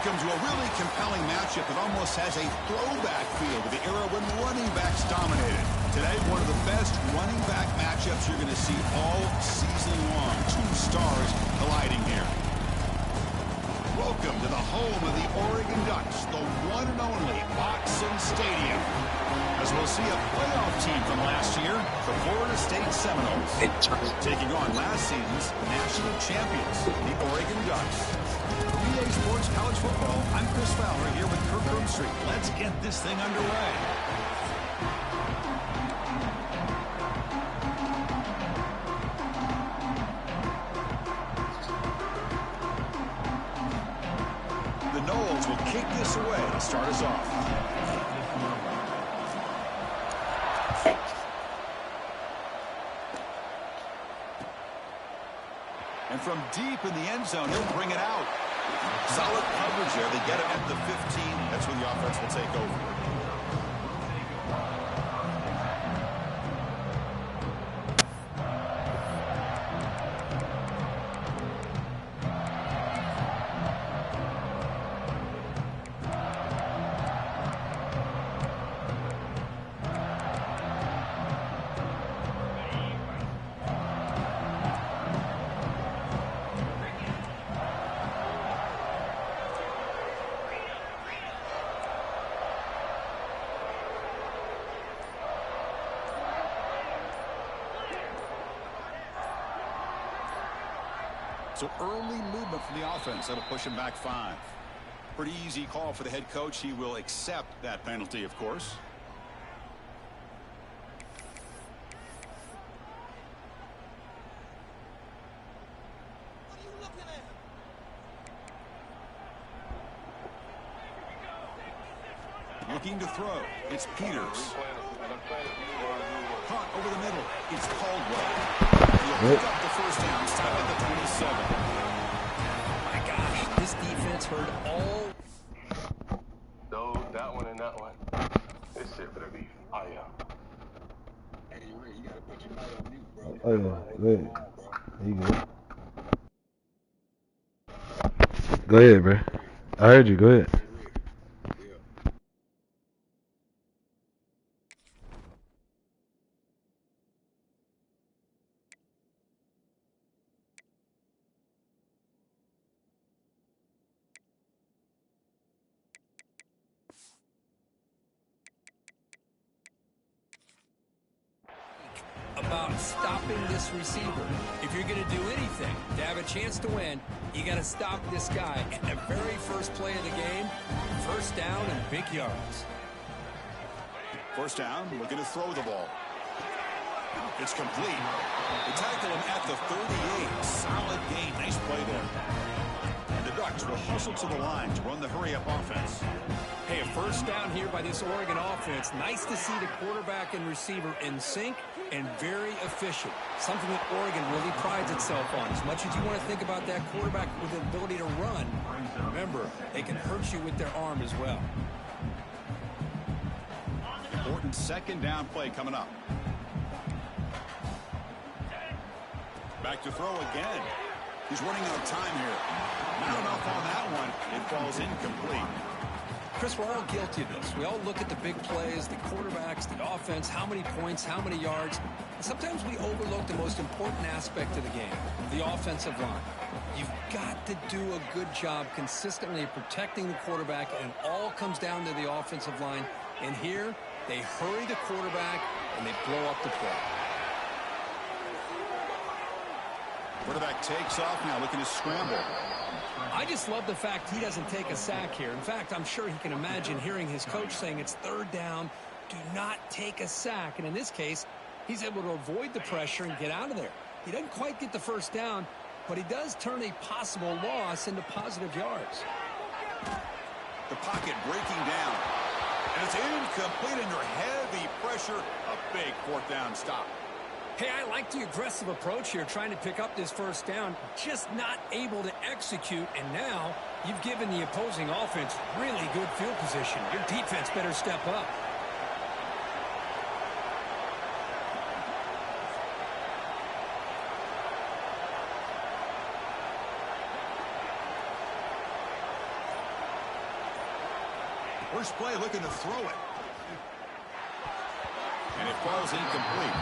Welcome to a really compelling matchup that almost has a throwback feel to the era when running backs dominated. Today, one of the best running back matchups you're going to see all season long. Two stars colliding here. Welcome to the home of the Oregon Ducks, the one and only Autzen Stadium. As we'll see a playoff team from last year, the Florida State Seminoles, taking on last season's national champions, the Oregon Ducks. EA Sports College Football, I'm Chris Fowler here with Kirk Street. Let's get this thing underway. The Noles will kick this away to start us off. And from deep in the end zone, he'll bring it out. Solid coverage there. They get it at the 15. That's when the offense will take over. So early movement from the offense. That'll push him back 5. Pretty easy call for the head coach. He will accept that penalty, of course. What are you looking at? Looking to throw. It's Peters. Caught over the middle. It's Caldwell. He'll pick up the first down. Stop at the 27. My gosh, this defense heard all. No, that one and that one. This shit for the beef. Oh, yeah. Hey, Ray, you gotta put your mic on mute, bro. Oh, yeah. Go ahead. You good. Go ahead, bro. I heard you. Go ahead. About stopping this receiver. If you're going to do anything to have a chance to win, you got to stop this guy. And the very first play of the game, first down and big yards. First down, looking to throw the ball. It's complete. They tackle him at the 38. Solid gain. Nice play there. And the Ducks will hustle to the line to run the hurry-up offense. Hey, a first down here by this Oregon offense. Nice to see the quarterback and receiver in sync and very efficient. Something that Oregon really prides itself on. As much as you want to think about that quarterback with the ability to run, remember, they can hurt you with their arm as well. Important second down play coming up. Back to throw again. He's running out of time here. Not enough on that one. It falls incomplete. Chris, we're all guilty of this. We all look at the big plays, the quarterbacks, the offense, how many points, how many yards. And sometimes we overlook the most important aspect of the game, the offensive line. You've got to do a good job consistently protecting the quarterback, and it all comes down to the offensive line. And here, they hurry the quarterback, and they blow up the play. Quarterback takes off now, looking to scramble. I just love the fact he doesn't take a sack here. In fact, I'm sure he can imagine hearing his coach saying it's third down, do not take a sack. And in this case, he's able to avoid the pressure and get out of there. He doesn't quite get the first down, but he does turn a possible loss into positive yards. The pocket breaking down. And it's incomplete under heavy pressure. A big fourth down stop. Hey, I like the aggressive approach here, trying to pick up this first down, just not able to execute, and now you've given the opposing offense really good field position. Your defense better step up. First play looking to throw it. And it falls incomplete.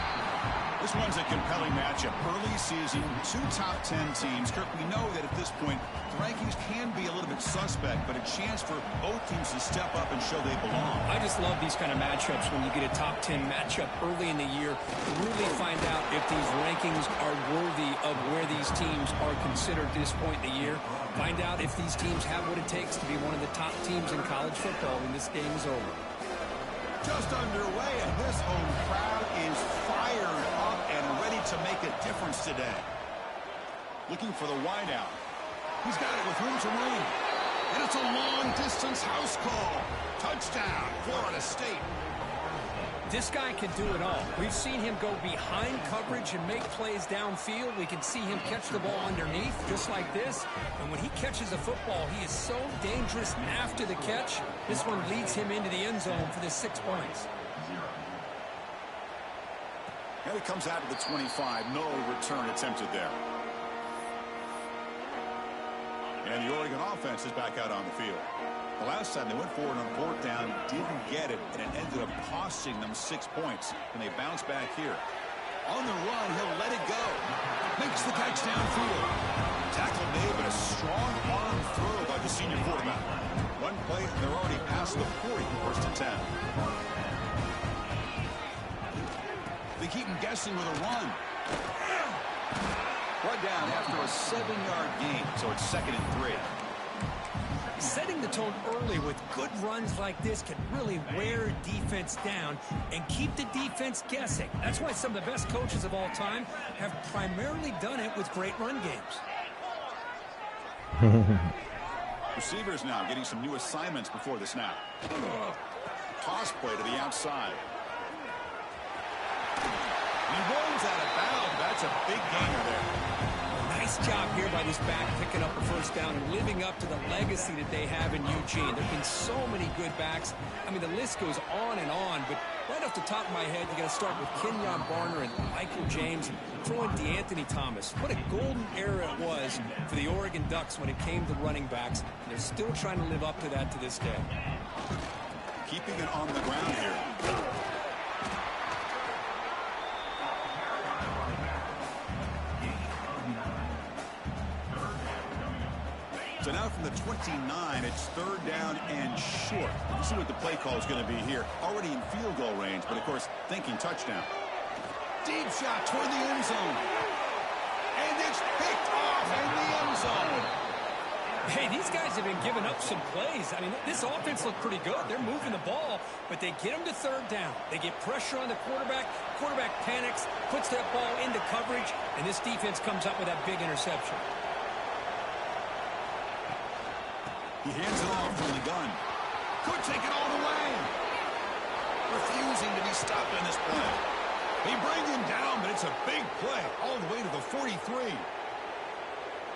This one's a compelling matchup. Early season, 2 top 10 teams. Kirk, we know that at this point, the rankings can be a little bit suspect, but a chance for both teams to step up and show they belong. I just love these kind of matchups when you get a top 10 matchup early in the year. Really find out if these rankings are worthy of where these teams are considered at this point in the year. Find out if these teams have what it takes to be one of the top teams in college football when this game is over. Just underway, and this home crowd is fired up and ready to make a difference today. Looking for the wideout. He's got it with room to run. And it's a long-distance house call. Touchdown, Florida State. This guy can do it all. We've seen him go behind coverage and make plays downfield. We can see him catch the ball underneath, just like this. And when he catches a football, he is so dangerous after the catch. This one leads him into the end zone for the 6 points. And it comes out of the 25. No return attempted there. And the Oregon offense is back out on the field. The last time they went forward on 4th down, didn't get it, and it ended up costing them 6 points. And they bounce back here. On the run, he'll let it go. Makes the catch downfield. Tackle made, but a strong arm throw by the senior quarterback. One play, they're already past the 40, 1st and 10. They keep him guessing with a run. Brought down after a 7-yard gain, so it's 2nd and 3. Setting the tone early with good runs like this can really wear defense down and keep the defense guessing. That's why some of the best coaches of all time have primarily done it with great run games. Receivers now getting some new assignments before the snap. Toss play to the outside. He rolls out of bounds. That's a big gainer there. Nice job here by this back picking up a 1st down and living up to the legacy that they have in Eugene. There have been so many good backs. I mean, the list goes on and on, but right off the top of my head, you got to start with Kenyon Barner and Michael James and throw in DeAnthony Thomas. What a golden era it was for the Oregon Ducks when it came to running backs. They're still trying to live up to that to this day. Keeping it on the ground here. So now from the 29, it's 3rd down and short. Let's see what the play call is going to be here. Already in field goal range, but of course, thinking touchdown. Deep shot toward the end zone. And it's picked off in the end zone. Hey, these guys have been giving up some plays. I mean, this offense looked pretty good. They're moving the ball, but they get them to 3rd down. They get pressure on the quarterback. Quarterback panics, puts that ball into coverage, and this defense comes up with that big interception. He hands it off from the gun. Could take it all the way. Refusing to be stopped on this play. They bring him down, but it's a big play all the way to the 43.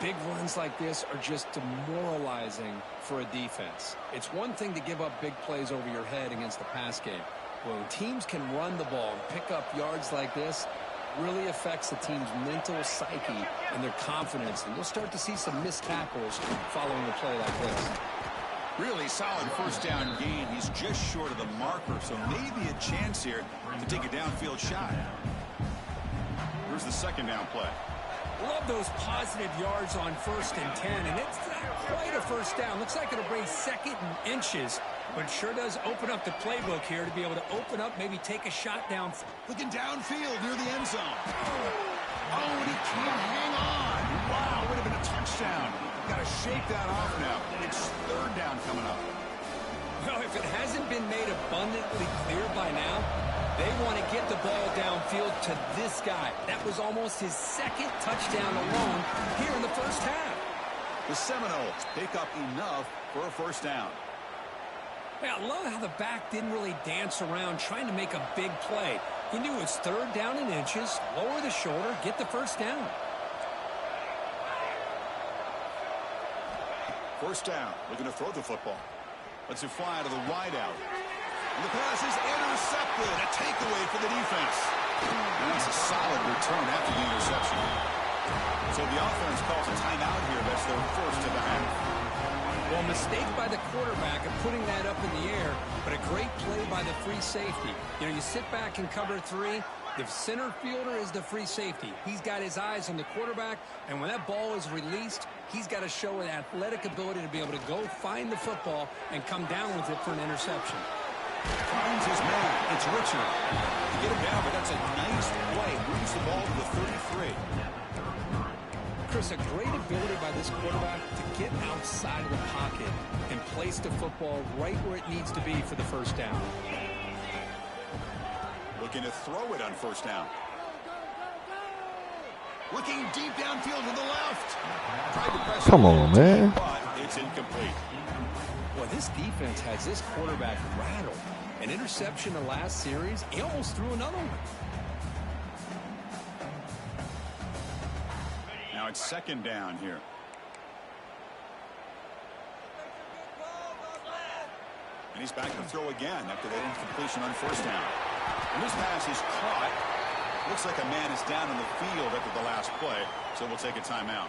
Big runs like this are just demoralizing for a defense. It's one thing to give up big plays over your head against the pass game. When teams can run the ball and pick up yards like this, really affects the team's mental psyche and their confidence. And you'll start to see some missed tackles following a play like this. Really solid 1st down gain. He's just short of the marker, so maybe a chance here to take a downfield shot. Here's the 2nd down play. Love those positive yards on 1st and 10, and it's not quite a 1st down. Looks like it'll bring 2nd and inches, but sure does open up the playbook here to be able to open up, maybe take a shot down. Looking downfield near the end zone. Oh, and he can't hang on. Wow, would have been a touchdown. Got to shake that off now. It's 3rd down coming up. Well, if it hasn't been made abundantly clear by now, they want to get the ball downfield to this guy. That was almost his 2nd touchdown alone here in the 1st half. The Seminoles pick up enough for a 1st down. Yeah, I love how the back didn't really dance around trying to make a big play. He knew it's 3rd down and inches, lower the shoulder, get the 1st down. 1st down, looking to throw the football. Lets it fly to the wideout. And the pass is intercepted. A takeaway for the defense. And that's a solid return after the interception. So the offense calls a timeout here. That's their 1st of the half. Well, a mistake by the quarterback of putting that up in the air, but a great play by the free safety. You know, you sit back and cover 3. The center fielder is the free safety. He's got his eyes on the quarterback, and when that ball is released, he's got to show an athletic ability to be able to go find the football and come down with it for an interception. Finds his man. It's Richard. To get him down, but that's a nice play. Moves the ball to the 33. Chris, a great ability by this quarterback to get outside of the pocket and place the football right where it needs to be for the first down. Looking to throw it on first down. Looking deep downfield to the left. Come on, man. But it's incomplete. Well, this defense has this quarterback rattled. An interception the last series, he almost threw another one. Now it's second down here. And he's back to throw again after that incompletion on first down. And this pass is caught. Looks like a man is down in the field after the last play, so we'll take a timeout.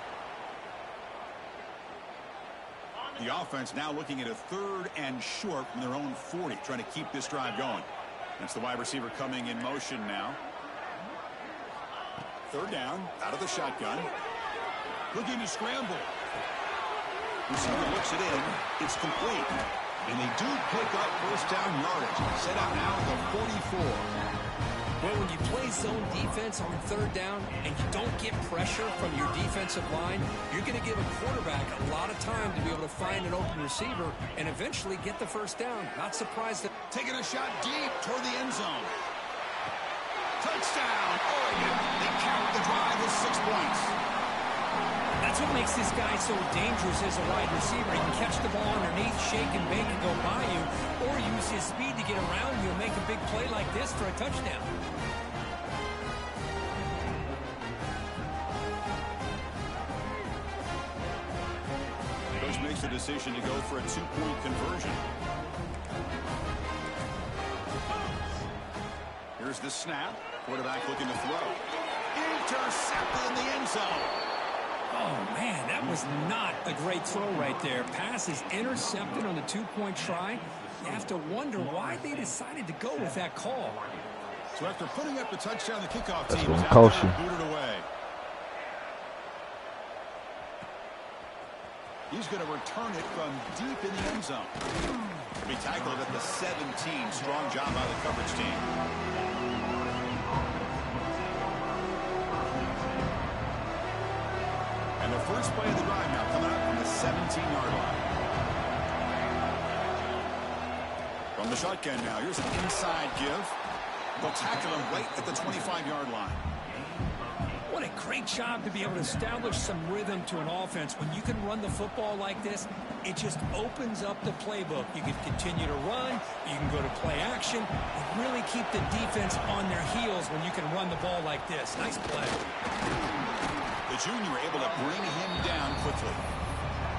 The offense now looking at a 3rd and short from their own 40, trying to keep this drive going. That's the wide receiver coming in motion now. 3rd down, out of the shotgun. Looking to scramble. Receiver looks it in. It's complete. And they do pick up first down yardage. Set out now at the 44. Well, when you play zone defense on 3rd down and you don't get pressure from your defensive line, you're going to give a quarterback a lot of time to be able to find an open receiver and eventually get the first down. Not surprised that... Taking a shot deep toward the end zone. Touchdown, Oregon. They count the drive with 6 points. That's what makes this guy so dangerous as a wide receiver. He can catch the ball underneath, shake and bake and go by you, or use his speed to get around you and make a big play like this for a touchdown. Coach makes the decision to go for a 2-point conversion. Here's the snap. Quarterback looking to throw. Intercepted in the end zone. Oh, man, that was not a great throw right there. Pass is intercepted on the 2-point try. You have to wonder why they decided to go with that call. So after putting up the touchdown, the kickoff That's team is what out cost there you. and booted away. He's going to return it from deep in the end zone. He'll be tackled at the 17. Strong job by the coverage team. And the first play of the drive now coming up from the 17-yard line. From the shotgun now, here's an inside give. They'll tackle him right at the 25-yard line. What a great job to be able to establish some rhythm to an offense. When you can run the football like this, it just opens up the playbook. You can continue to run, you can go to play action, and really keep the defense on their heels when you can run the ball like this. Nice play. The junior able to bring him down quickly.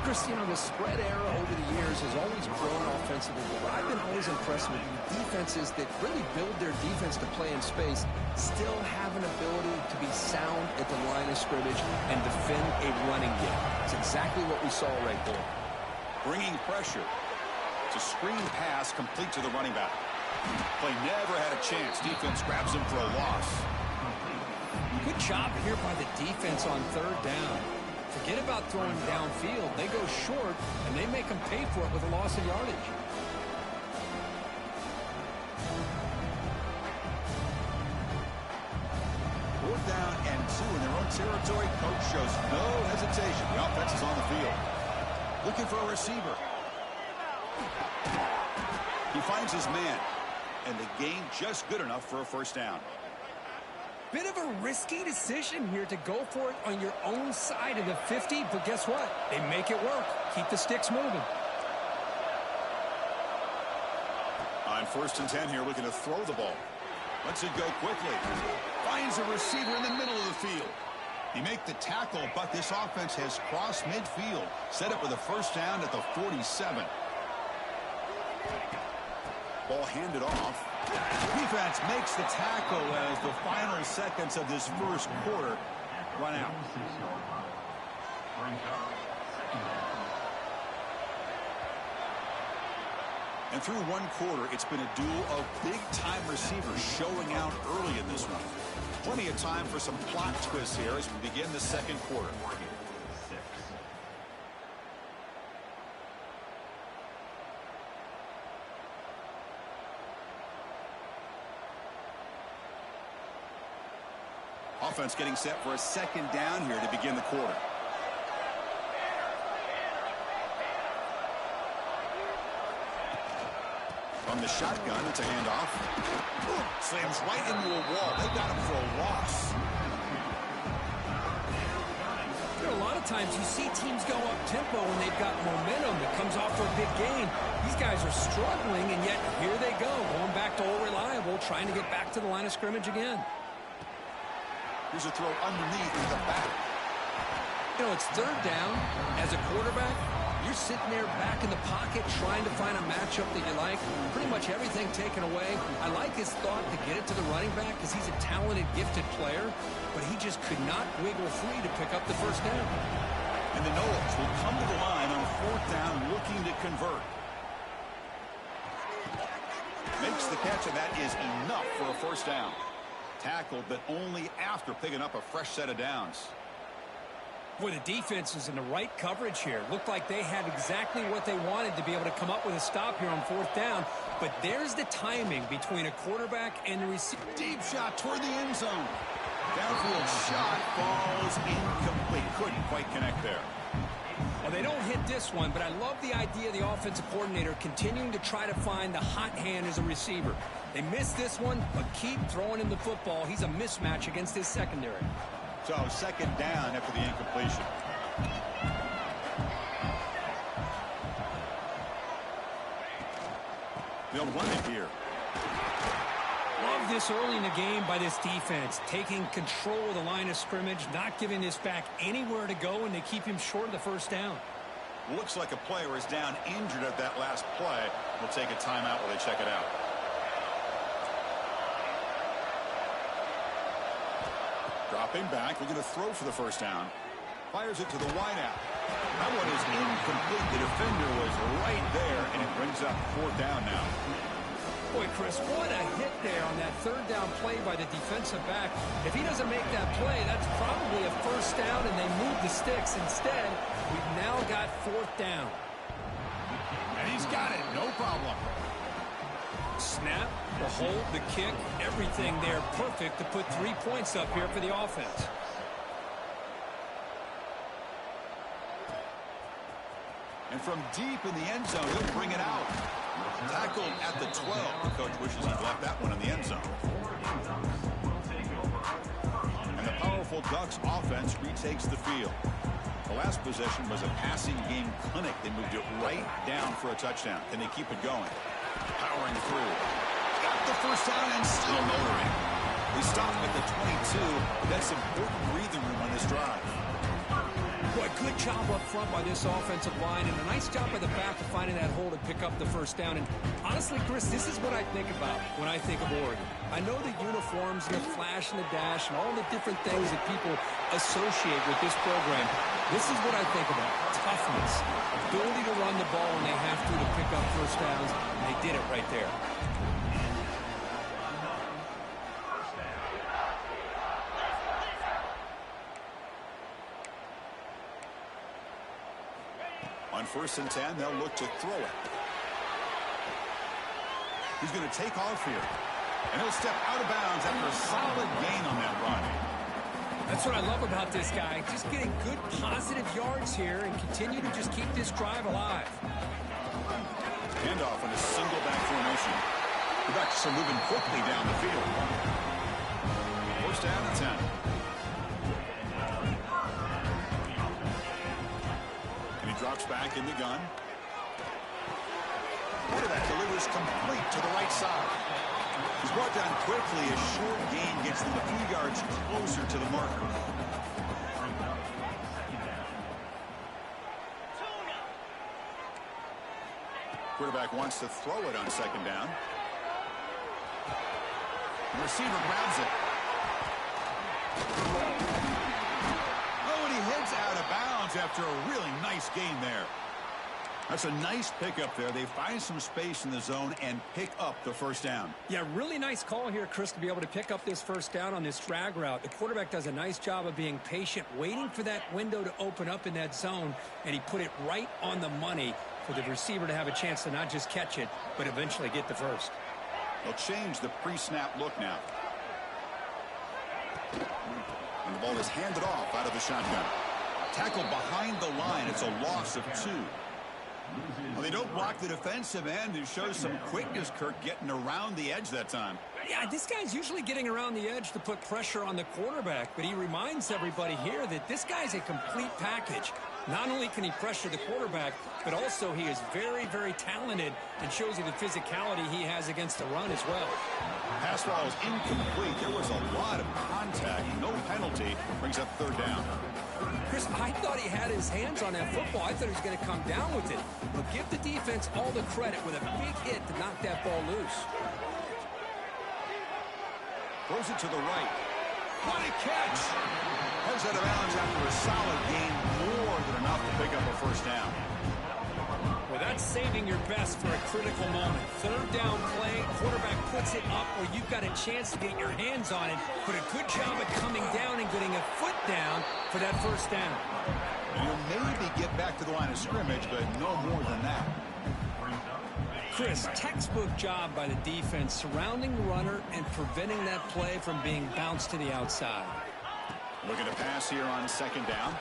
Chris, you know, the spread era over the years has always grown offensively, but I've been always impressed with the defenses that really build their defense to play in space, still have an ability to be sound at the line of scrimmage and defend a running game. It's exactly what we saw right there. Bringing pressure. It's a screen pass complete to the running back. Play never had a chance. Defense grabs him for a loss. Good job here by the defense on 3rd down. Forget about throwing downfield. They go short, and they make them pay for it with a loss of yardage. Fourth down and 2 in their own territory. Coach shows no hesitation. The offense is on the field. Looking for a receiver. He finds his man. And the gain just good enough for a first down. Bit of a risky decision here to go for it on your own side of the 50, but guess what? They make it work. Keep the sticks moving. On 1st and 10 here, looking to throw the ball. Lets it go quickly. Finds a receiver in the middle of the field. He make the tackle, but this offense has crossed midfield. Set up with a first down at the 47. Ball handed off. Defense makes the tackle as the final seconds of this first quarter run out. And through one quarter, it's been a duel of big-time receivers showing out early in this one. Plenty of time for some plot twists here as we begin the second quarter. Offense getting set for a second down here to begin the quarter. From the shotgun, it's a handoff. Slams right into a wall. They got him for a loss. There are a lot of times you see teams go up-tempo when they've got momentum that comes off for a big gain. These guys are struggling, and yet here they go, going back to old reliable, trying to get back to the line of scrimmage again. Here's a throw underneath to the back. You know, it's third down. As a quarterback, you're sitting there back in the pocket trying to find a matchup that you like. Pretty much everything taken away. I like his thought to get it to the running back because he's a talented, gifted player, but he just could not wiggle free to pick up the first down. And the Noles will come to the line on fourth down looking to convert. Makes the catch, and that is enough for a first down. Tackled, but only after picking up a fresh set of downs. Boy, the defense is in the right coverage here. Looked like they had exactly what they wanted to be able to come up with a stop here on fourth down. But there's the timing between a quarterback and the receiver. Deep shot toward the end zone. Downfield shot falls incomplete. Couldn't quite connect there. Well, they don't hit this one, but I love the idea of the offensive coordinator continuing to try to find the hot hand as a receiver. They missed this one, but keep throwing him the football. He's a mismatch against his secondary. So second down after the incompletion. They'll run it here. Love this early in the game by this defense, taking control of the line of scrimmage, not giving this back anywhere to go, and they keep him short of the first down. Looks like a player is down injured at that last play. We'll take a timeout while they check it out. Dropping back, looking to throw for the first down. Fires it to the wideout. That one is incomplete. The defender was right there, and it brings up fourth down now. Boy, Chris, what a hit there on that third down play by the defensive back. If he doesn't make that play, that's probably a first down, and they move the sticks. Instead, we've now got fourth down. And he's got it, no problem. Snap, the hold, the kick, everything there perfect to put 3 points up here for the offense. And from deep in the end zone, he'll bring it out. Tackled at the 12. The coach wishes he'd left that one in the end zone. And the powerful Ducks offense retakes the field. The last possession was a passing game clinic. They moved it right down for a touchdown. Can they keep it going? Powering through. Got the first down and still motoring. They stop at the 22. That's important breathing room on this drive. Boy, good job up front by this offensive line, and a nice job by the back of finding that hole to pick up the first down. And honestly, Chris, this is what I think about when I think of Oregon. I know the uniforms and the flash and the dash and all the different things that people associate with this program. This is what I think about. Toughness, ability to run the ball when they have to pick up first downs. And they did it right there. On 1st and 10, they'll look to throw it. He's going to take off here. And he'll step out of bounds after a solid gain on that run. That's what I love about this guy. Just getting good, positive yards here and continue to just keep this drive alive. Handoff in a single back formation. The Ducks are moving quickly down the field. First down and 10. Drops back in the gun. Quarterback delivers complete to the right side. He's brought down quickly. A short gain gets them a few yards closer to the marker. Quarterback wants to throw it on second down. The receiver grabs it. Oh, and he heads out of bounds after a really nice gain there. That's a nice pickup there. They find some space in the zone and pick up the first down. Yeah, really nice call here, Chris, to be able to pick up this first down on this drag route. The quarterback does a nice job of being patient, waiting for that window to open up in that zone, and he put it right on the money for the receiver to have a chance to not just catch it, but eventually get the first. They'll change the pre-snap look now. And the ball is handed off out of the shotgun. Tackle behind the line. It's a loss of 2. Well, they don't block the defensive end, who shows some quickness, Kirk, getting around the edge that time. Yeah, this guy's usually getting around the edge to put pressure on the quarterback, but he reminds everybody here that this guy's a complete package. Not only can he pressure the quarterback, but also he is very, very talented and shows you the physicality he has against the run as well. Pass ball is incomplete. There was a lot of contact. No penalty. Brings up third down. Chris, I thought he had his hands on that football. I thought he was going to come down with it. But give the defense all the credit with a big hit to knock that ball loose. Throws it to the right. What a catch! Heads out of bounds after a solid gain, more than enough to pick up a first down. Well, that's saving your best for a critical moment. Third down play, quarterback puts it up where you've got a chance to get your hands on it, but a good job of coming down and getting a foot down for that first down. You'll maybe get back to the line of scrimmage, but no more than that. Chris, textbook job by the defense surrounding the runner and preventing that play from being bounced to the outside. Looking to pass here on second down.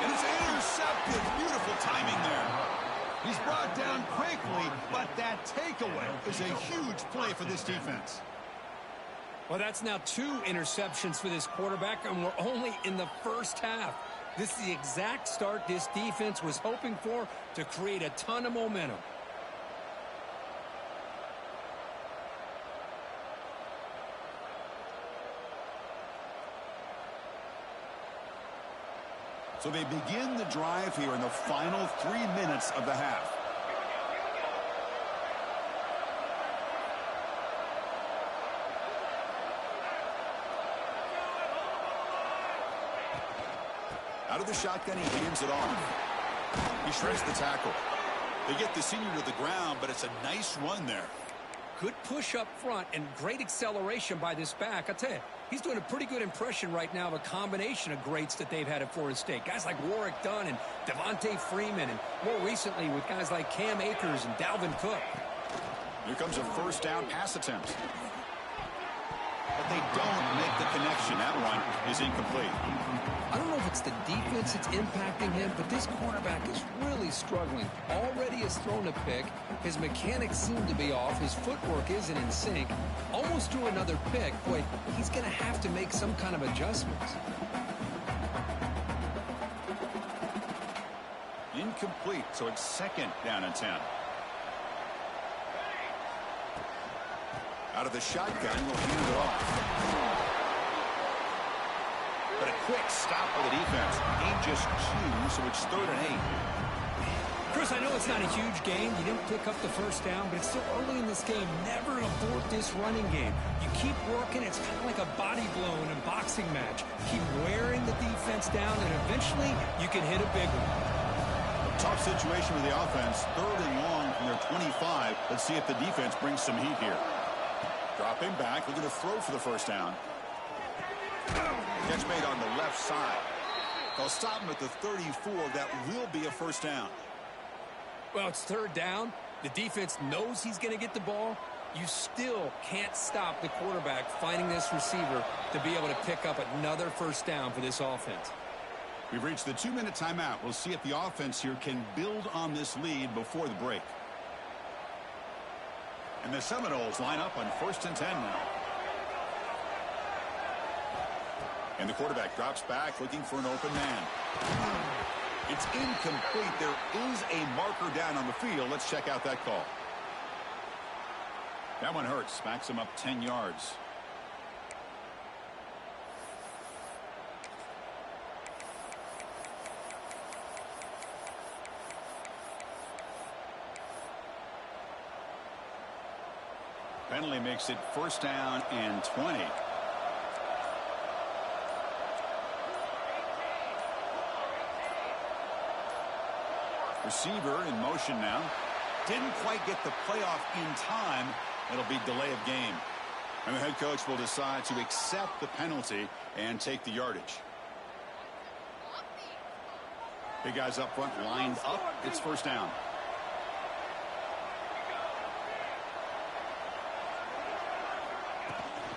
And it's intercepted. Beautiful timing there. He's brought down quickly, but that takeaway is a huge play for this defense. Well, that's now 2 interceptions for this quarterback, and we're only in the first half. This is the exact start this defense was hoping for to create a ton of momentum. So they begin the drive here in the final 3 minutes of the half. Out of the shotgun, he hands it off. He shreds the tackle. They get the senior to the ground, but it's a nice run there. Good push up front and great acceleration by this back. I tell you, he's doing a pretty good impression right now of a combination of greats that they've had at Florida State. Guys like Warwick Dunn and Devontae Freeman, and more recently with guys like Cam Akers and Dalvin Cook. Here comes a first down pass attempt. But they don't make the connection. That one is incomplete. I don't know if it's the defense that's impacting him, but this quarterback is really struggling. Already has thrown a pick. His mechanics seem to be off. His footwork isn't in sync. Almost threw another pick. Boy, he's going to have to make some kind of adjustments. Incomplete, so it's second down and 10. Out of the shotgun, will hand it off. But a quick stop by the defense. Gain just 2, so it's third and 8. Chris, I know it's not a huge gain. You didn't pick up the first down, but it's still early in this game. Never abort this running game. You keep working. It's kind of like a body blow in a boxing match. Keep wearing the defense down, and eventually you can hit a big one. Tough situation with the offense. Third and long from their 25. Let's see if the defense brings some heat here. Dropping back, looking to throw for the first down. Catch made on the left side. They'll stop him at the 34. That will be a first down. Well, it's third down. The defense knows he's going to get the ball. You still can't stop the quarterback finding this receiver to be able to pick up another first down for this offense. We've reached the 2-minute timeout. We'll see if the offense here can build on this lead before the break. And the Seminoles line up on 1st and 10 now. And the quarterback drops back looking for an open man. It's incomplete. There is a marker down on the field. Let's check out that call. That one hurts. Backs him up 10 yards. Penalty makes it first down and 20. Receiver in motion now. Didn't quite get the playoff in time. It'll be delay of game. And the head coach will decide to accept the penalty and take the yardage. Big guys up front lined up. It's first down.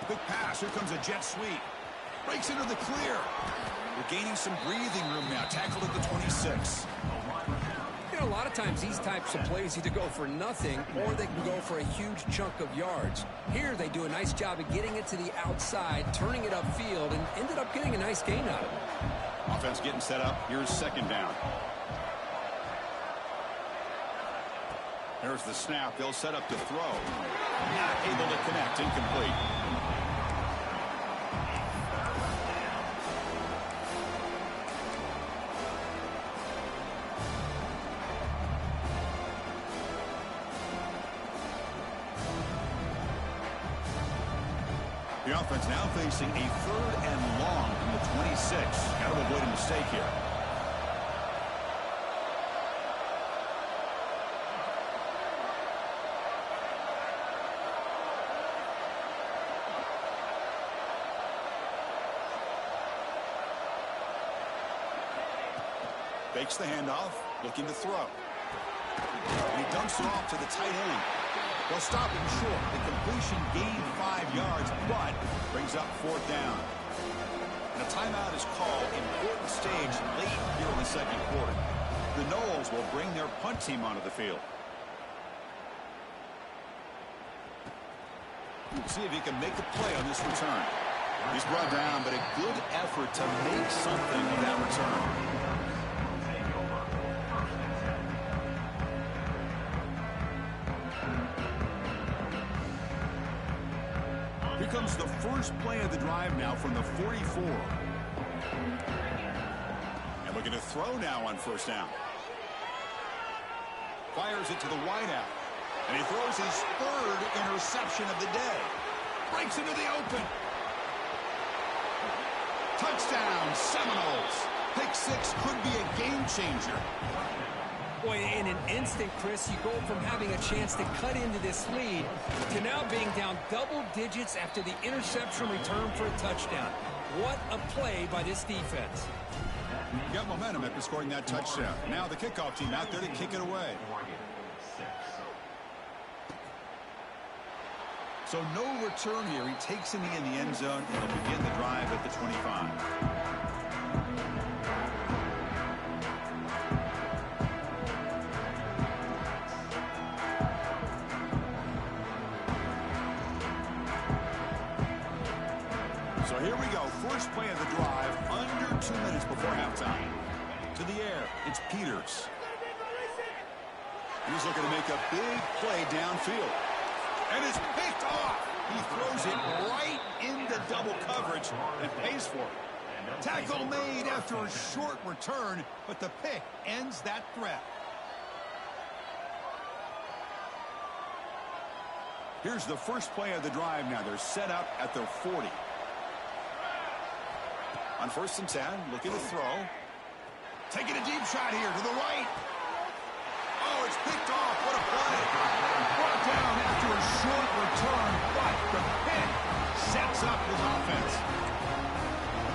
Quick pass. Here comes a jet sweep. Breaks into the clear. We're gaining some breathing room now. Tackled at the 26. A lot of times these types of plays either go for nothing or they can go for a huge chunk of yards. Here they do a nice job of getting it to the outside, turning it upfield, and ended up getting a nice gain out of it. Offense getting set up. Here's second down. There's the snap. They'll set up to throw. Not able to connect. Incomplete. The offense now facing a 3rd and long from the 26. Got to avoid a mistake here. Fakes the handoff, looking to throw. And he dumps it off to the tight end. They'll stop him short. The completion gained 5 yards, but brings up 4th down. And a timeout is called. Important stage late here in the second quarter. The Noles will bring their punt team onto the field. See if he can make a play on this return. He's brought down, but a good effort to make something of that return. Comes the first play of the drive now from the 44. And looking to throw now on first down. Fires it to the wideout. And he throws his 3rd interception of the day. Breaks into the open. Touchdown, Seminoles. Pick 6 could be a game changer. Boy, in an instant, Chris, you go from having a chance to cut into this lead to now being down double digits after the interception return for a touchdown. What a play by this defense. You got momentum after scoring that touchdown. Now the kickoff team out there to kick it away. So no return here. He takes it in the end zone and will begin the drive at the 25. So here we go. First play of the drive, under 2 minutes before halftime. To the air, it's Peters. He's looking to make a big play downfield. And it's picked off. He throws it right into double coverage and pays for it. Tackle made after a short return, but the pick ends that threat. Here's the first play of the drive now. They're set up at their 40. On 1st and 10, looking to throw. Taking a deep shot here to the right. Oh, it's picked off. What a play. Brought down after a short return, but the pick sets up his offense.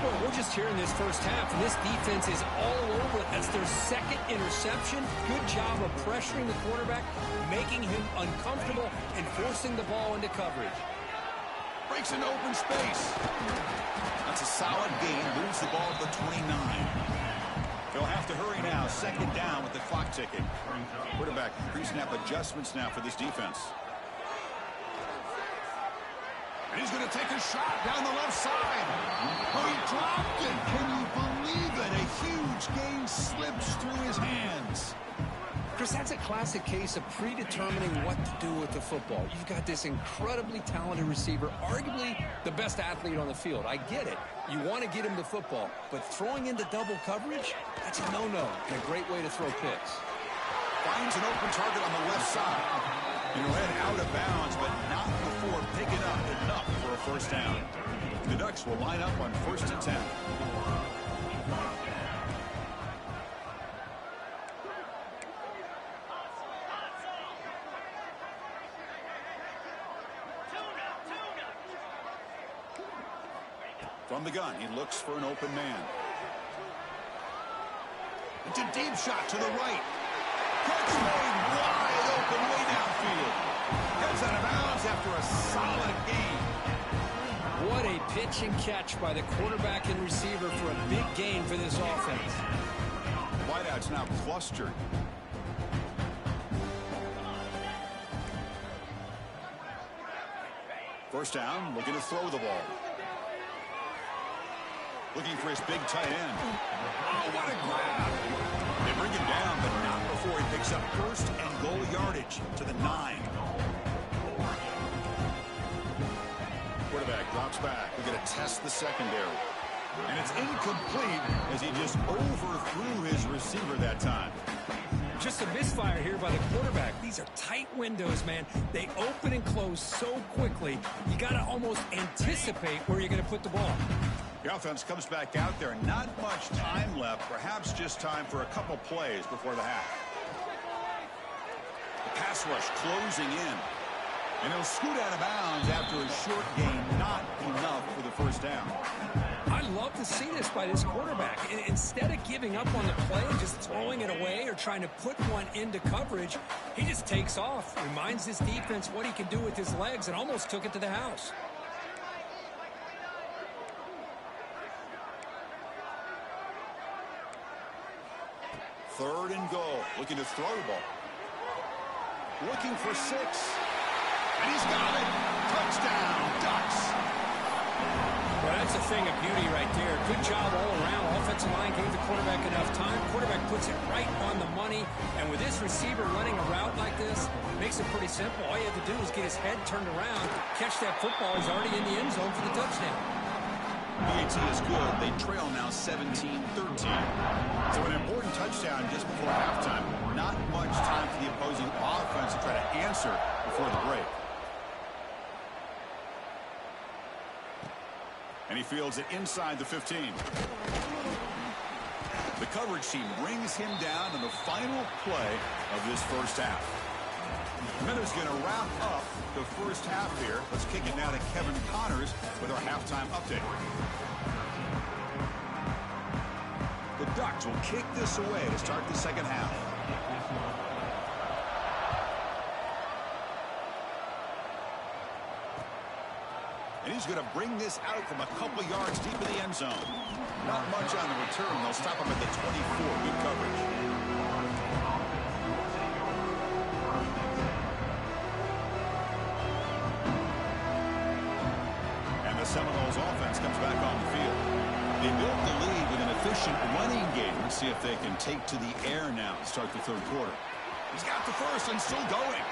Well, we're just here in this first half, and this defense is all over it. That's their 2nd interception. Good job of pressuring the quarterback, making him uncomfortable, and forcing the ball into coverage. Breaks into open space. That's a solid gain. Moves the ball to the 29. They'll have to hurry now. 2nd down with the clock ticking. Quarterback pre-snap adjustments now for this defense. And he's going to take a shot down the left side. Oh, he dropped it. Can you believe it? A huge gain slips through his hands. Chris, that's a classic case of predetermining what to do with the football. You've got this incredibly talented receiver, arguably the best athlete on the field. I get it. You want to get him the football, but throwing into double coverage, that's a no-no and a great way to throw picks. Finds an open target on the left side. You know, head out of bounds, but not before picking up enough for a first down. The Ducks will line up on 1st and 10. From the gun, he looks for an open man. It's a deep shot to the right. Catch made wide open way downfield. Heads out of bounds after a solid gain. What a pitch and catch by the quarterback and receiver for a big gain for this offense. The wideout's now clustered. First down, looking to throw the ball. Looking for his big tight end. Oh, what a grab. They bring him down, but not before he picks up first and goal yardage to the 9. Quarterback drops back. We're going to test the secondary. And it's incomplete as he just overthrew his receiver that time. Just a misfire here by the quarterback. These are tight windows, man. They open and close so quickly. You got to almost anticipate where you're going to put the ball. The offense comes back out there. Not much time left. Perhaps just time for a couple plays before the half. The pass rush closing in. And he'll scoot out of bounds after a short gain. Not enough for the first down. I love to see this by this quarterback. Instead of giving up on the play and just throwing it away or trying to put one into coverage, he just takes off, reminds his defense what he can do with his legs, and almost took it to the house. Third and goal. Looking to throw the ball. Looking for 6. And he's got it. Touchdown, Ducks. Well, that's a thing of beauty right there. Good job all around. Offensive line gave the quarterback enough time. Quarterback puts it right on the money. And with this receiver running a route like this, makes it pretty simple. All you have to do is get his head turned around, catch that football. He's already in the end zone for the touchdown. PAT is good. They trail now 17-13. So an important touchdown just before halftime. Not much time for the opposing offense to try to answer before the break. And he fields it inside the 15. The coverage team brings him down in the final play of this first half. Miller's going to wrap up the first half here. Let's kick it now to Kevin Connors with our halftime update. The Ducks will kick this away to start the second half. And he's going to bring this out from a couple yards deep in the end zone. Not much on the return. They'll stop him at the 24. Good coverage. And the Seminoles offense comes back on the field. They built the lead with an efficient running game. Let's see if they can take to the air now to start the third quarter. He's got the first and still going.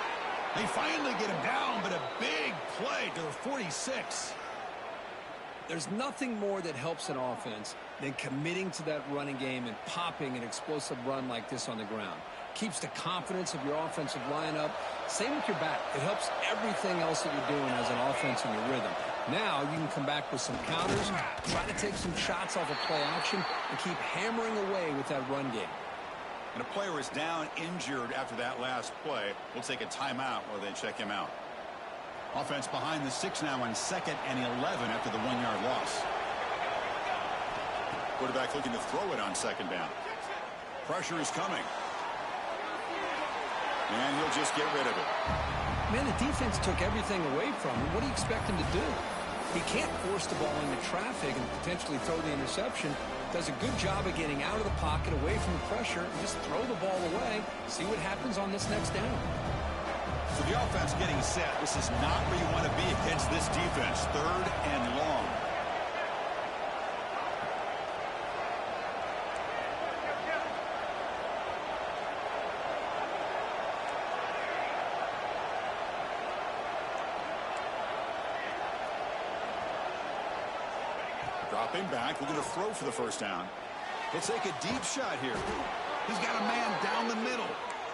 They finally get him down, but a big play to the 46. There's nothing more that helps an offense than committing to that running game and popping an explosive run like this on the ground. Keeps the confidence of your offensive lineup. Same with your back. It helps everything else that you're doing as an offense in your rhythm. Now you can come back with some counters, try to take some shots off of play action, and keep hammering away with that run game. And a player is down injured after that last play. We'll take a timeout while they check him out. Offense behind the 6 now on 2nd and 11 after the 1-yard loss. Quarterback looking to throw it on 2nd down. Pressure is coming. And he'll just get rid of it. Man, the defense took everything away from him. What do you expect him to do? He can't force the ball into traffic and potentially throw the interception. Does a good job of getting out of the pocket, away from the pressure, and just throw the ball away. See what happens on this next down. So the offense getting set. This is not where you want to be against this defense. 3rd and long. Dropping back, looking to throw for the first down. He'll take a deep shot here. He's got a man down the middle.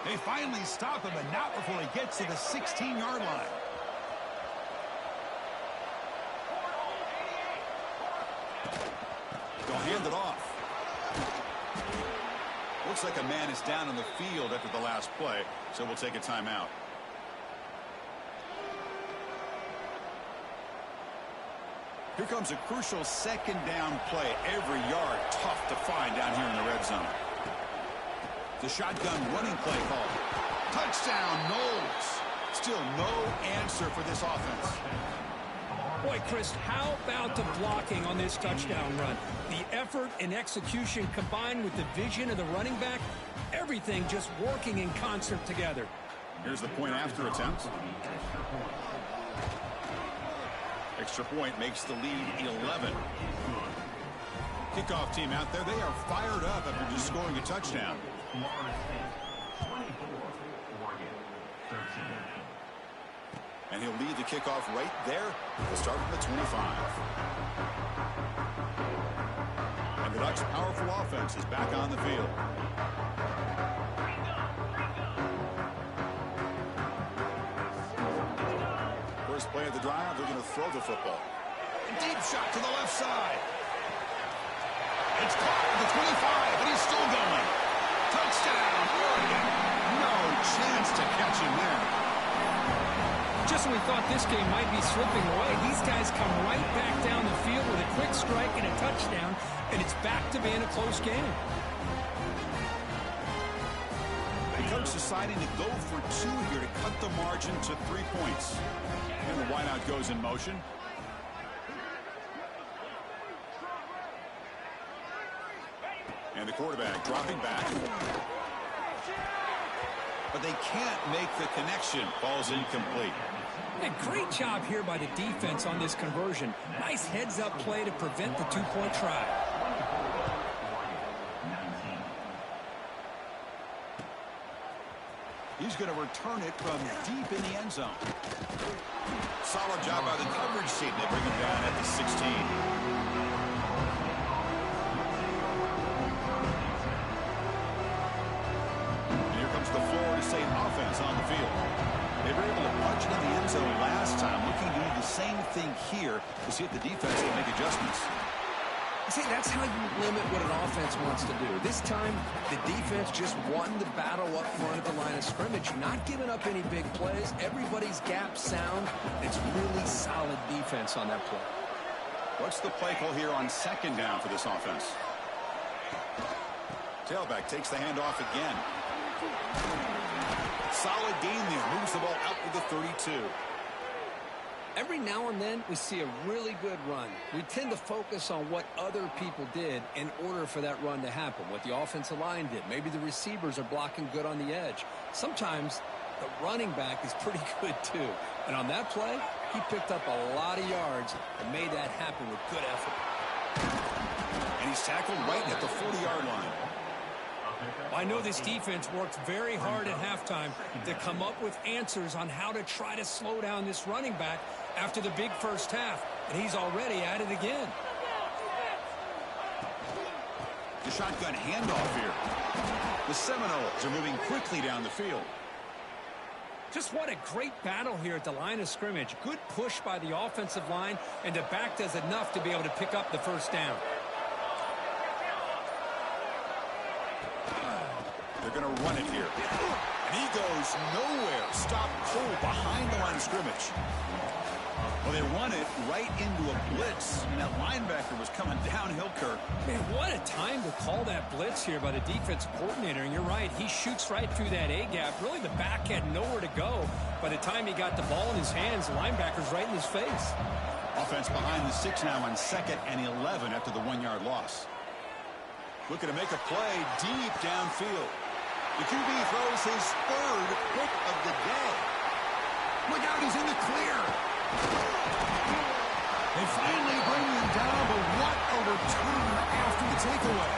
They finally stop him, but not before he gets to the 16-yard line. They'll hand it off. Looks like a man is down on the field after the last play, so we'll take a timeout. Here comes a crucial second down play. Every yard tough to find down here in the red zone. The shotgun running play call. Touchdown, Knowles. Still no answer for this offense. Boy, Chris, how about the blocking on this touchdown run? The effort and execution combined with the vision of the running back, everything just working in concert together. Here's the point after attempt. Extra point makes the lead 11. Kickoff team out there, they are fired up after just scoring a touchdown. And he'll lead the kickoff right there. We'll start from the 25. And the Ducks' powerful offense is back on the field. First play of the drive, they're going to throw the football. A deep shot to the left side. It's caught at the 25, and he's still going. Touchdown, Oregon. No chance to catch him there. Just when we thought this game might be slipping away, these guys come right back down the field with a quick strike and a touchdown, and it's back to being a close game. The coach deciding to go for two here to cut the margin to 3 points. And the wideout goes in motion. And the quarterback dropping back. But they can't make the connection. Ball's incomplete. And great job here by the defense on this conversion. Nice heads-up play to prevent the two-point try. He's going to return it from deep in the end zone. Solid job by the coverage team. They bring him down at the 16. The Florida State offense on the field. They were able to punch it in the end zone last time, looking to do the same thing here to see if the defense can make adjustments. See, that's how you limit what an offense wants to do. This time, the defense just won the battle up front at the line of scrimmage, not giving up any big plays. Everybody's gap sound. It's really solid defense on that play. What's the play call here on second down for this offense? Tailback takes the handoff again. Solid gain there. Moves the ball out to the 32. Every now and then we see a really good run. We tend to focus on what other people did in order for that run to happen. What the offensive line did. Maybe the receivers are blocking good on the edge. Sometimes the running back is pretty good too. And on that play, he picked up a lot of yards and made that happen with good effort. And he's tackled right at the 40-yard line. I know this defense worked very hard at halftime to come up with answers on how to try to slow down this running back after the big first half, and he's already at it again. The shotgun handoff here. The Seminoles are moving quickly down the field. Just what a great battle here at the line of scrimmage. Good push by the offensive line, and the back does enough to be able to pick up the first down. They're going to run it here. And he goes nowhere. Stopped cold behind the line of scrimmage. Well, they run it right into a blitz. And that linebacker was coming downhill, Kirk. Man, what a time to call that blitz here by the defensive coordinator. And you're right, he shoots right through that A-gap. Really, the back had nowhere to go. By the time he got the ball in his hands, the linebacker's right in his face. Offense behind the 6 now on 2nd and 11 after the 1-yard loss. Looking to make a play deep downfield. The QB throws his 3rd pick of the day. Look out, he's in the clear. They finally bring him down, but what a return after the takeaway.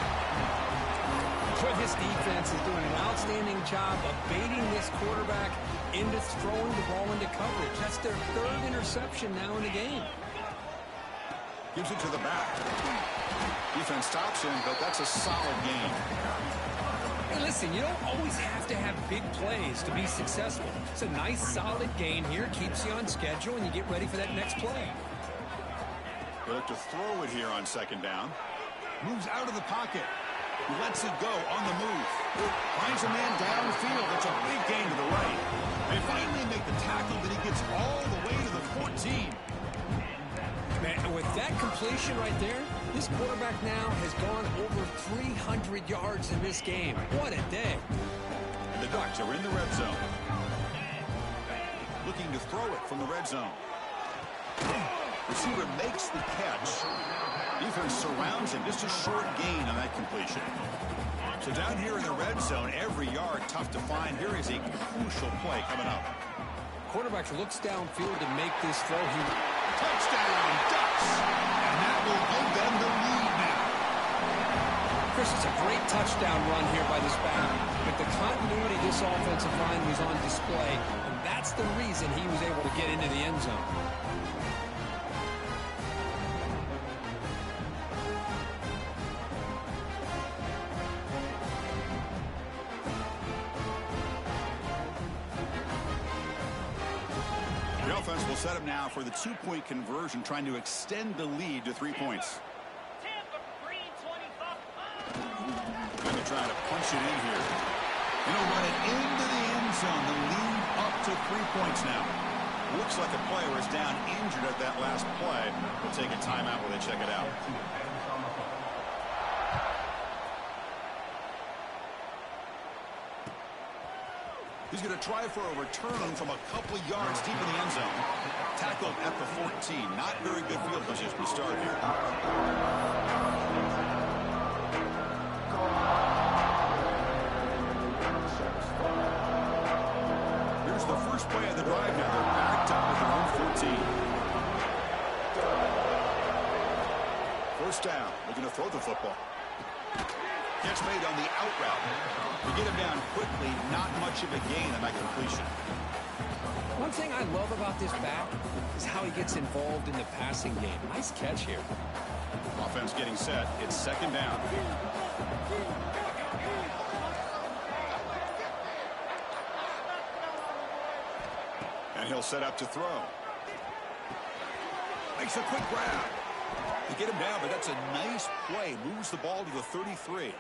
Sure, this defense is doing an outstanding job of baiting this quarterback into throwing the ball into coverage. That's their 3rd interception now in the game. Gives it to the back. Defense stops him, but that's a solid game. Hey, listen, you don't always have to have big plays to be successful. It's a nice, solid gain here. Keeps you on schedule, and you get ready for that next play. They look to throw it here on 2nd down. Moves out of the pocket. Lets it go on the move. Finds a man downfield. That's a big gain to the right. They finally make the tackle, but he gets all the way to the 14. Man, with That completion right there, this quarterback now has gone over 300 yards in this game. What a day. And the Ducks are in the red zone. Looking to throw it from the red zone. Receiver makes the catch. Defense surrounds him. Just a short gain on that completion. So down here in the red zone, every yard tough to find. Here is a crucial play coming up. Quarterback looks downfield to make this throw. Touchdown, Ducks! And that will give them the lead now. Chris, it's a great touchdown run here by this back. But the continuity of this offensive line was on display, and that's the reason he was able to get into the end zone. The offense will set up now for the two-point conversion, trying to extend the lead to 3 points. Going to try to punch it in here. And he'll run it into the end zone. The lead up to 3 points now. Looks like a player is down injured at that last play. We'll take a timeout while they check it out. He's going to try for a return from a couple of yards deep in the end zone. Tackled at the 14. Not very good field position to start here. Here's the first play of the drive now. They're backed up with their own 14. First down. Looking to throw the football. Catch made on the out route. To get him down quickly, not much of a gain on that completion. One thing I love about this back is how he gets involved in the passing game. Nice catch here. Offense getting set. It's second down. And he'll set up to throw. Makes a quick grab. To get him down, but that's a nice play. Moves the ball to the 33.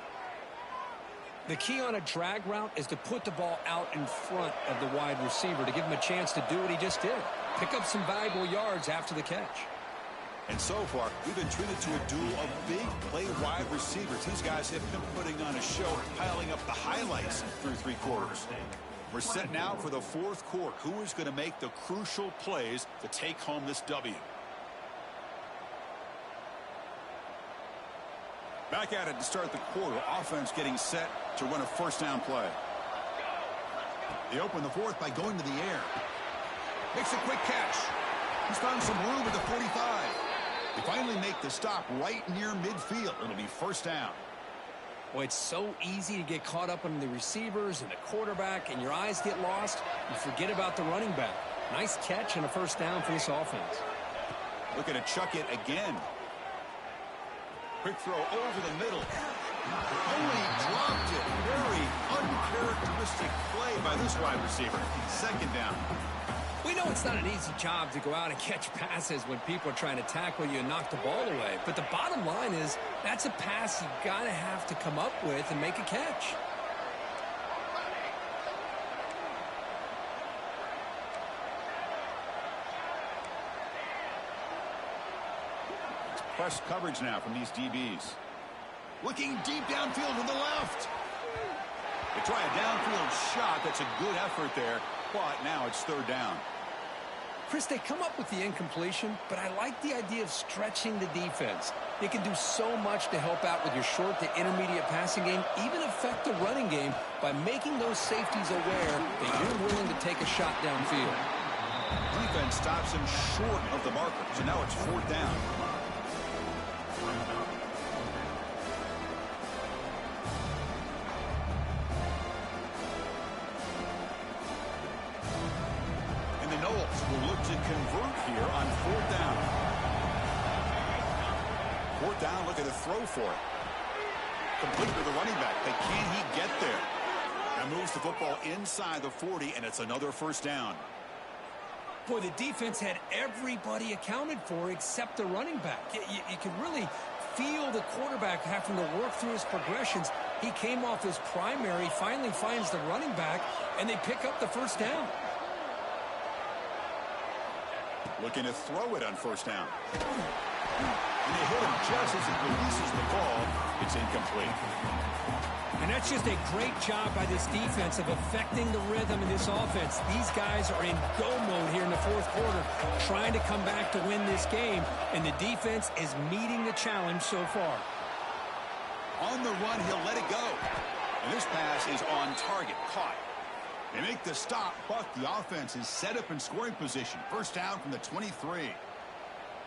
The key on a drag route is to put the ball out in front of the wide receiver to give him a chance to do what he just did. Pick up some valuable yards after the catch. And so far, we've been treated to a duel of big play wide receivers. These guys have been putting on a show, piling up the highlights through three quarters. We're set now for the fourth quarter. Who is going to make the crucial plays to take home this W? Back at it to start the quarter. Offense getting set to run a first down play. They open the fourth by going to the air. Makes a quick catch. He's found some room at the 45. They finally make the stop right near midfield. It'll be first down. Well, it's so easy to get caught up on the receivers and the quarterback, and your eyes get lost. You forget about the running back. Nice catch and a first down for this offense. Looking to chuck it again. Quick throw over the middle. Oh, he dropped it. Very uncharacteristic play by this wide receiver. Second down. We know it's not an easy job to go out and catch passes when people are trying to tackle you and knock the ball away. But the bottom line is that's a pass you got to have to come up with and make a catch. Press coverage now from these DBs. Looking deep downfield to the left. They try a downfield shot. That's a good effort there, but now it's third down. Chris, they come up with the incompletion, but I like the idea of stretching the defense. It can do so much to help out with your short to intermediate passing game, even affect the running game by making those safeties aware that you're willing to take a shot downfield. Defense stops him short of the marker, so now it's fourth down. Will look to convert here on fourth down. Fourth down, looking to throw for it. Complete with the running back, but can he get there? That moves the football inside the 40, and it's another first down. Boy, the defense had everybody accounted for except the running back. You can really feel the quarterback having to work through his progressions. He came off his primary, finally finds the running back, and they pick up the first down. Looking to throw it on first down. And they hit him just as it releases the ball. It's incomplete. And that's just a great job by this defense of affecting the rhythm in this offense. These guys are in go mode here in the fourth quarter, trying to come back to win this game, and the defense is meeting the challenge so far. On the run, he'll let it go. And this pass is on target, caught. They make the stop, but the offense is set up in scoring position. First down from the 23.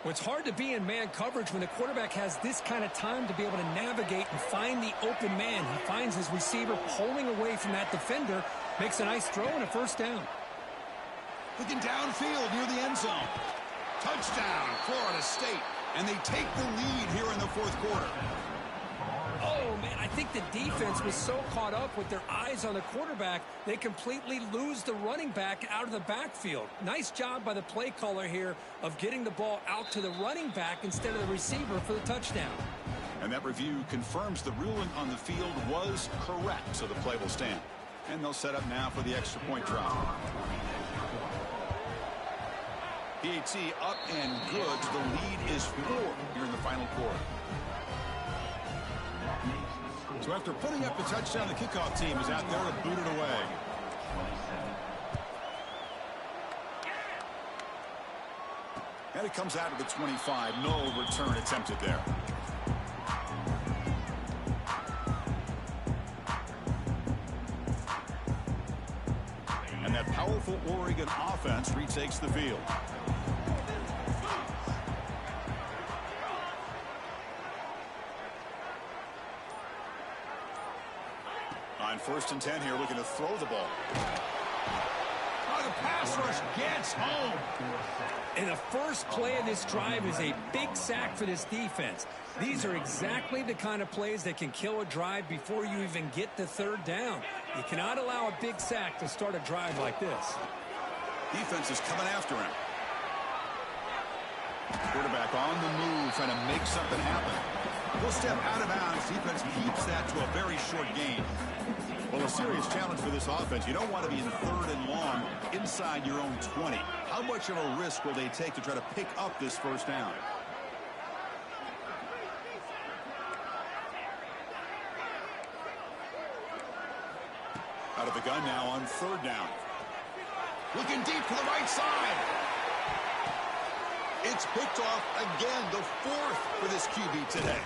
Well, it's hard to be in man coverage when the quarterback has this kind of time to be able to navigate and find the open man. He finds his receiver pulling away from that defender, makes a nice throw and a first down. Looking downfield near the end zone. Touchdown, Florida State. And they take the lead here in the fourth quarter. Oh, man, I think the defense was so caught up with their eyes on the quarterback, they completely lose the running back out of the backfield. Nice job by the play caller here of getting the ball out to the running back instead of the receiver for the touchdown. And that review confirms the ruling on the field was correct, so the play will stand. And they'll set up now for the extra point drop. PAT up and good. The lead is 4 here in the final quarter. So after putting up the touchdown, the kickoff team is out there to boot it away. And it comes out of the 25. No return attempted there. And that powerful Oregon offense retakes the field. On 1st and 10 here, looking to throw the ball. Oh, the pass rush gets home. And the first play of this drive is a big sack for this defense. These are exactly the kind of plays that can kill a drive before you even get to third down. You cannot allow a big sack to start a drive like this. Defense is coming after him. Quarterback on the move, trying to make something happen. He'll step out of bounds. Defense keeps that to a very short gain. Well, a serious challenge for this offense. You don't want to be in 3rd and long inside your own 20. How much of a risk will they take to try to pick up this first down? Out of the gun now on 3rd down. Looking deep to the right side. It's picked off again, the 4th for this QB today.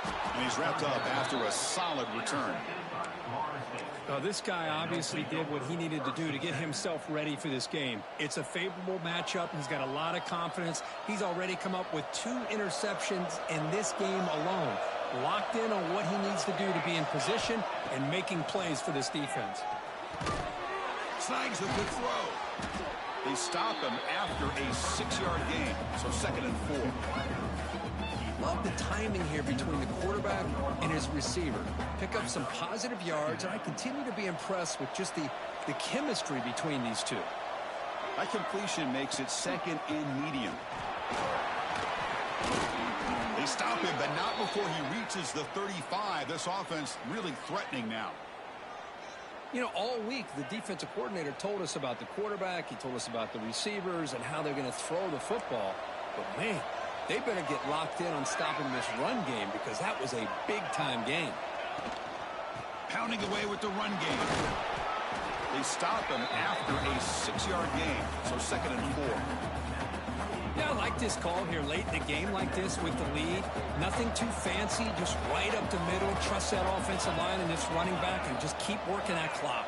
And he's wrapped up after a solid return. This guy obviously did what he needed to do to get himself ready for this game. It's a favorable matchup. He's got a lot of confidence. He's already come up with 2 interceptions in this game alone. Locked in on what he needs to do to be in position and making plays for this defense. Snags a good throw. They stop him after a 6-yard gain. So 2nd and 4. Love the timing here between the quarterback and his receiver. Pick up some positive yards, and I continue to be impressed with just the chemistry between these two. That completion makes it 2nd and medium. They stop him, but not before he reaches the 35. This offense really threatening now. You know, all week, the defensive coordinator told us about the quarterback. He told us about the receivers and how they're going to throw the football. But, man, they better get locked in on stopping this run game because that was a big-time game. Pounding away with the run game. They stop him after a 6-yard gain, so 2nd and 4. Yeah, I like this call here late in the game like this with the lead. Nothing too fancy, just right up the middle. Trust that offensive line and this running back and just keep working that clock.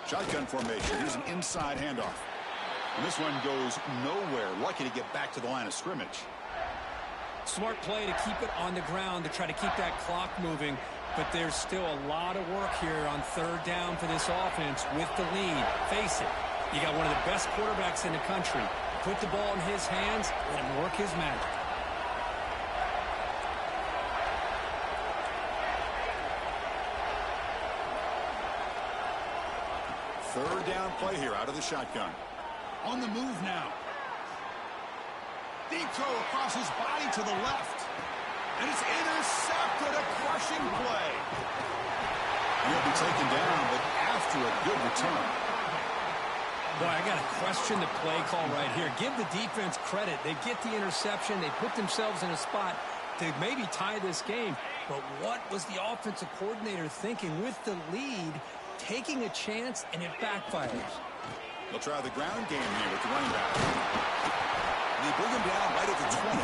Shotgun formation. Here's an inside handoff. And this one goes nowhere. Lucky to get back to the line of scrimmage. Smart play to keep it on the ground to try to keep that clock moving. But there's still a lot of work here on 3rd down for this offense with the lead. Face it, you got one of the best quarterbacks in the country. Put the ball in his hands, let him work his magic. Third down play here out of the shotgun. On the move now. Deep throw across his body to the left. And it's intercepted, a crushing play. And he'll be taken down, but after a good return. Boy, I got to question the play call right here. Give the defense credit. They get the interception. They put themselves in a spot to maybe tie this game. But what was the offensive coordinator thinking with the lead, taking a chance, and it backfires? They'll try the ground game here with the running back. They bring him down right at the 20.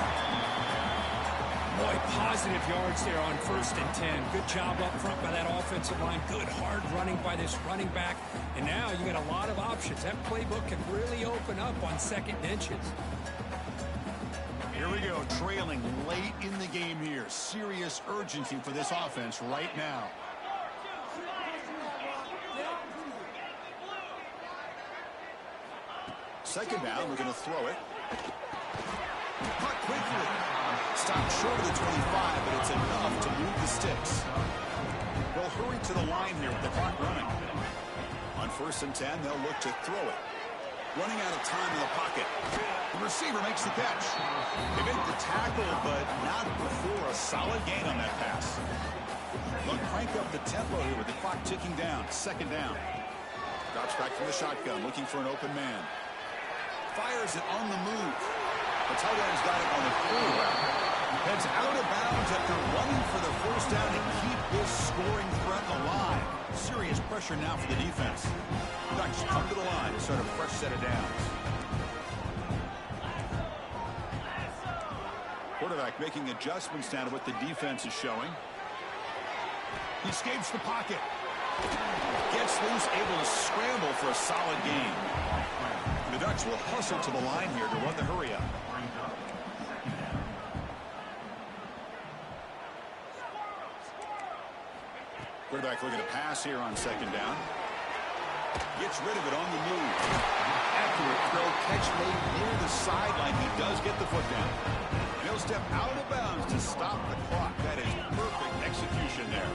Boy, positive yards there on 1st and 10. Good job up front by that offensive line. Good hard running by this running back. And now you got a lot of options. That playbook can really open up on 2nd and inches. Here we go, trailing late in the game here. Serious urgency for this offense right now. Second down, we're going to throw it. Cut quickly. Stopped short of the 25, but it's enough to move the sticks. They'll hurry to the line here with the clock running. On 1st and 10, they'll look to throw it. Running out of time in the pocket. The receiver makes the catch. They make the tackle, but not before a solid gain on that pass. They'll crank up the tempo here with the clock ticking down. 2nd down. Drops back from the shotgun, looking for an open man. Fires it on the move. The tight end's got it on the quarterback. Heads out of bounds after running for the 1st down to keep this scoring threat alive. Serious pressure now for the defense. Ducks come to the line to start a fresh set of downs. Quarterback making adjustments now to what the defense is showing. He escapes the pocket. Gets loose, able to scramble for a solid gain. The Ducks will hustle to the line here to run the hurry up. Quarterback looking to pass here on 2nd down. Gets rid of it on the move. Accurate throw, catch made near the sideline. He does get the foot down. And he'll step out of bounds to stop the clock. That is perfect execution there.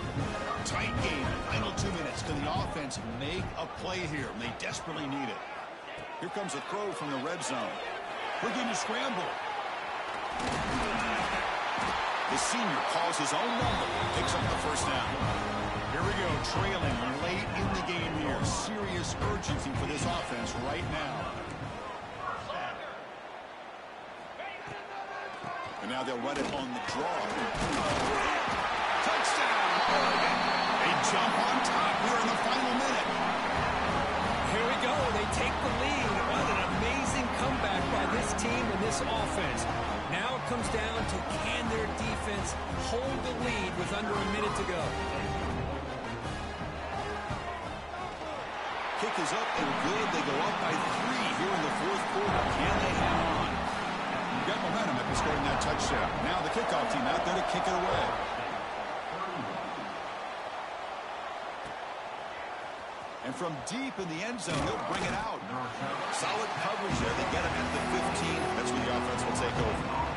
Tight game. Final 2 minutes. Can the offense make a play here? And they desperately need it. Here comes a throw from the red zone. Looking to scramble. The senior calls his own number. Picks up the 1st down. Here we go, trailing late in the game here. Serious urgency for this offense right now. And now they'll run it on the draw. Touchdown, Oregon. They jump on top here in the final minute. Here we go. They take the lead. What an amazing comeback by this team and this offense. Now it comes down to can their defense hold the lead with under a minute to go. Kick is up and good. They go up by 3 here in the 4th quarter. Can they hang on? You've got momentum after scoring that touchdown. Now the kickoff team out there to kick it away. And from deep in the end zone, he'll bring it out. Solid coverage there. They get him at the 15. That's where the offense will take over.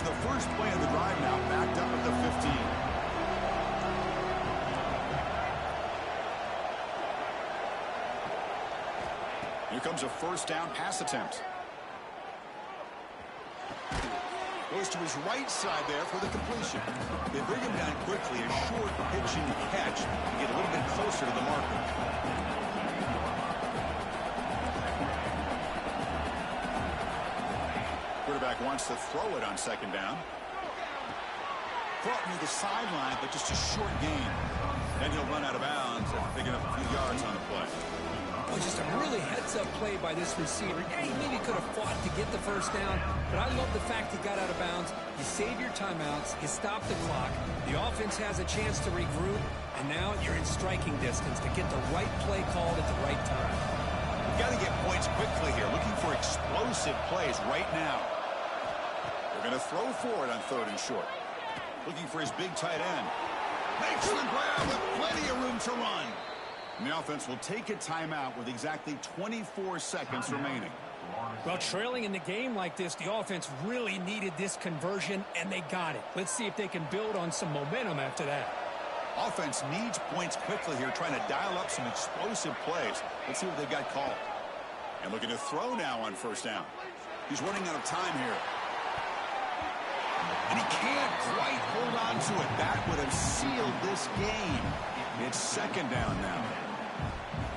The first play of the drive now backed up at the 15. Here comes a 1st down pass attempt. Goes to his right side there for the completion. They bring him down quickly, a short pitching catch to get a little bit closer to the marker. Quarterback wants to throw it on 2nd down. Caught near the sideline, but just a short gain. Then he'll run out of bounds after picking up a few yards on the play. Well, just a really heads-up play by this receiver. Yeah, he maybe could have fought to get the 1st down, but I love the fact he got out of bounds. You save your timeouts. You stop the clock. The offense has a chance to regroup, and now you're in striking distance to get the right play called at the right time. You've got to get points quickly here. Looking for explosive plays right now. They're going to throw for it on 3rd and short. Looking for his big tight end. Makes the grab with plenty of room to run. And the offense will take a timeout with exactly 24 seconds remaining. Well, trailing in the game like this, the offense really needed this conversion, and they got it. Let's see if they can build on some momentum after that. Offense needs points quickly here, trying to dial up some explosive plays. Let's see what they've got called. And looking to throw now on 1st down. He's running out of time here. And he can't quite hold on to it. That would have sealed this game. It's second down now.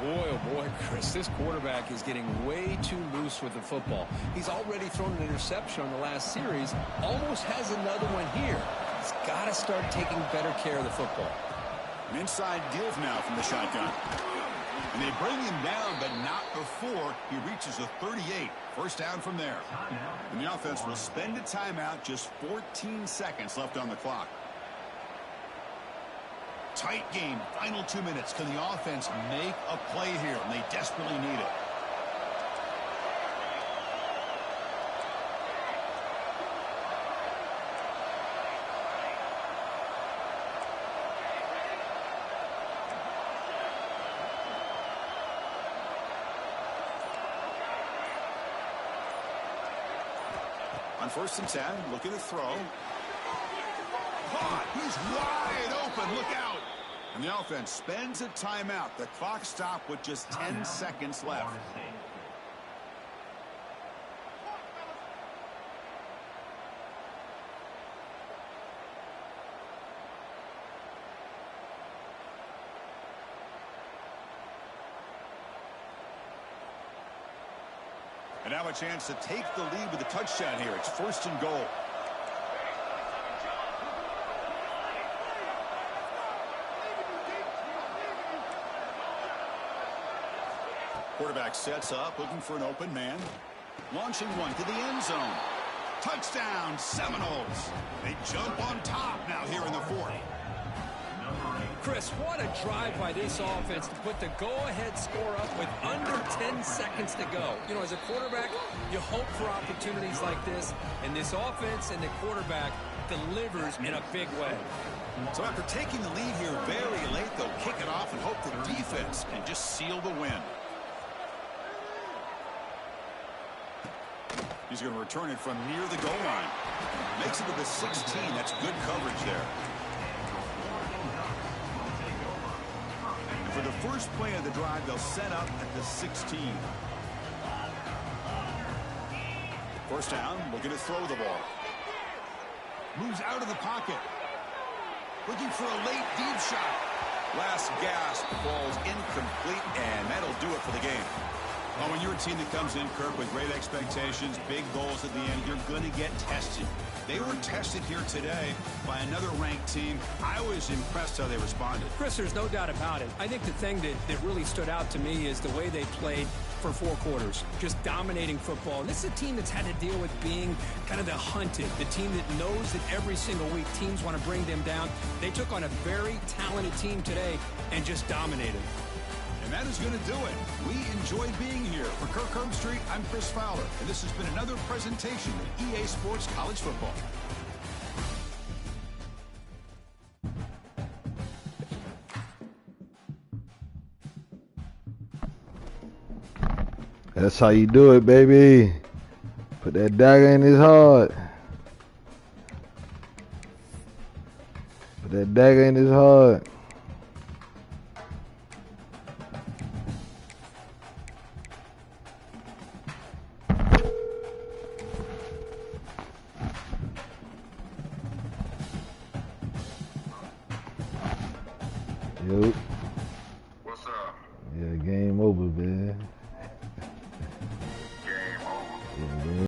Boy, oh boy, Chris, this quarterback is getting way too loose with the football. He's already thrown an interception on the last series, almost has another one here. He's got to start taking better care of the football. An inside give now from the shotgun. And they bring him down, but not before he reaches the 38. First down from there. And the offense will spend a timeout, just 14 seconds left on the clock. Tight game, final 2 minutes. Can the offense make a play here? And they desperately need it. On 1st and 10, looking to throw. Caught. He's wide open. Look out. And the offense spends a timeout. The clock stopped with just 10 seconds left. And now a chance to take the lead with a touchdown here. It's 1st and goal. Quarterback sets up, looking for an open man. Launching one to the end zone. Touchdown, Seminoles. They jump on top now here in the 4th. Chris, what a drive by this offense to put the go-ahead score up with under 10 seconds to go. You know, as a quarterback, you hope for opportunities like this, and this offense and the quarterback delivers in a big way. So after taking the lead here very late, they'll kick it off and hope the defense can just seal the win. He's going to return it from near the goal line. Makes it to the 16. That's good coverage there. And for the first play of the drive, they'll set up at the 16. First down, looking to throw the ball. Moves out of the pocket. Looking for a late deep shot. Last gasp, ball's incomplete, and that'll do it for the game. Well, when you're a team that comes in, Kirk, with great expectations, big goals at the end, you're going to get tested. They were tested here today by another ranked team. I was impressed how they responded. Chris, there's no doubt about it. I think the thing that really stood out to me is the way they played for 4 quarters, just dominating football. And this is a team that's had to deal with being kind of the hunted, the team that knows that every single week teams want to bring them down. They took on a very talented team today and just dominated. And that is going to do it. We enjoyed being here. For Kirk Herbstreit, I'm Chris Fowler, and this has been another presentation of EA Sports College Football. That's how you do it, baby. Put that dagger in his heart. Put that dagger in his heart. Yo. What's up? Yeah, game over, man.